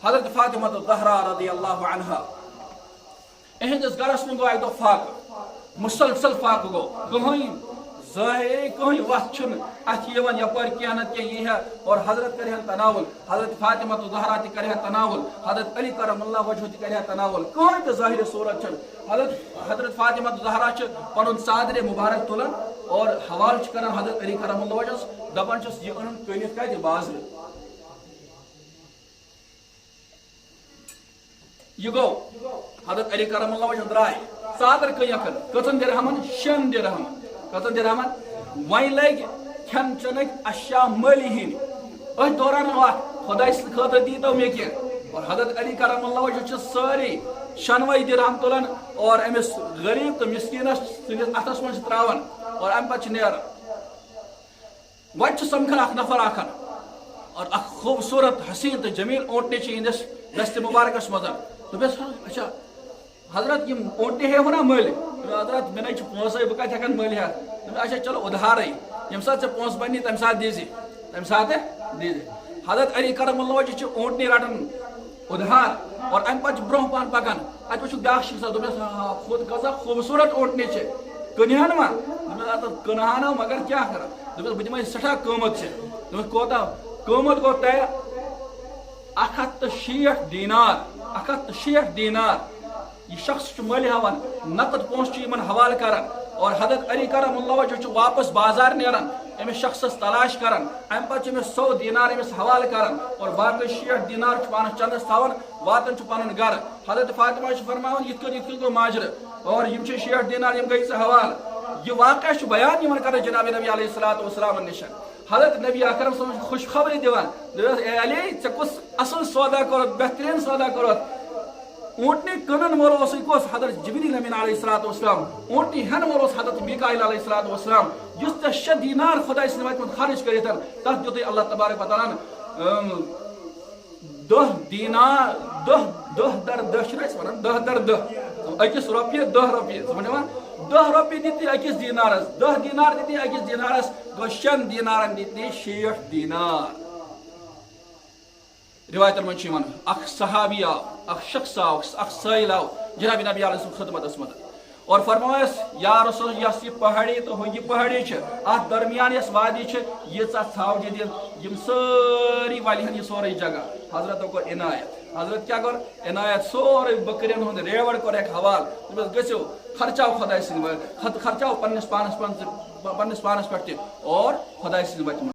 حضرت فاطمہ الزہرا رضی اللہ عنہا اہندس گرس من گو اکہ دہ فاقہ مسلسل فاقہ گو کہیں ظاہر کہیں وقت چھن ات یوان یپر کینہ نتہ کی یہ ہے اور حضرت کرہن تناول حضرت فاطمہ الزہرا تہ کرہن تناول حضرت علی کرم اللہ وجہ تہ کرہن تناول کہیں تہ ظاہر صورت چھن حضرت فاطمہ الزہرا چھ پنن صادر مبارک تلن اور حوال چھ کران حضرت علی کرم اللہ وجہ دپان چھس یہ انن کٔنِتھ کتہ بازر یہ گو حضرت علی کرم اللہ وجہ درائے صادر کٔنِکھ کٔژن درہمن 6 درہمن کتن درہمن وی لگ کھین چنک اشیاء مالی ہند ات دوران خدا خاطر دیتو مے کی اور حضرت علی کرم اللہ وجہ ساری 96 درہم تلان اور امس غریب تو مسکینس سندس اتس من تراون اور ام پتہ نیران وت سمکھان اخ نفر اخن اور اخ خوبصورت حسین تو جمیل اونٹنی چندس دست مبارکس مز دس اچھا حضرت یہ اونٹنی ہے نا مل حضرت مے نچ پونسے بہ کت ہکن مل ہاتھ اچھا چلو ادھارے یم سات ے پونس بنی تم سات دیزی تم سات دیزی حضرت علی کرم اللہ وجہ اونٹنی رٹن ادھار اور ام پتہ برہ پہن پکان ات وچھ بیاکھ شخص دس خود کسا خوبصورت اونٹنی کنہان ما دس کنہان مگر کیا کر دس بہ دمے سٹھا قیمت دس کوتا قیمت گو طے 160 دینار 160 دینار یہ شخص مالی ہاوان نقد پونس من حوالہ کران اور حضرت علی کرم اللہ وجہ واپس بازار نیران امس شخصس تلاش کران ام پتہ امس 100 دینار امس حوالہ کران اور باقی 60 دینار پانس چندس تھاون واتن پنن گھر حضرت فاطمہ فرماون یت کن گو ماجر اور یم 60 دینار یم گئی حوالہ یہ واقعہ بیان یمن کر جناب نبی علیہ الصلوۃ والسلام نشان حضرت نبی اکرم صلی اللہ علیہ وسلم خوشخبری دیوان اے علی ژے کس اصل سودا کرت بہترین سودا کرت اونٹنی کنن وول کس حضرت جبریل امین علیہ الصلوۃ والسلام اونٹنی ہن وول حضرت میکائیل علیہ الصلوۃ والسلام جس تے 6 دینار خدا سن وت خرچ کریت تر دیت اللہ تبارک و تعالی 10 دینار 10 در 10 چھس ونان 10 در 10 اکس روپیہ 10 روپیہ ونان 10 روپیہ دیتی اکس دینارس 10 دینار دیتی اکس دینارس گو 6 دینارن دیتی 60 دینار روایت من اخ صحابی آو اخ شخص آو اخ سائل آو جناب نبی علیہ السلام خدمت اسمت اور فرمائس یا رسول یس یہ پہاڑی تو یہ پہاڑی ات درمیان یس وادی یہ ثاو دن یم ساری والہن یہ سوری جگہ حضرت کو عنایت حضرت کیا کر عنایت سوری بکرین ہند ریوڑ کر ایک حوال گھو خرچاو خدا سن خرچاو پنس پانس پہ اور خدا سن وت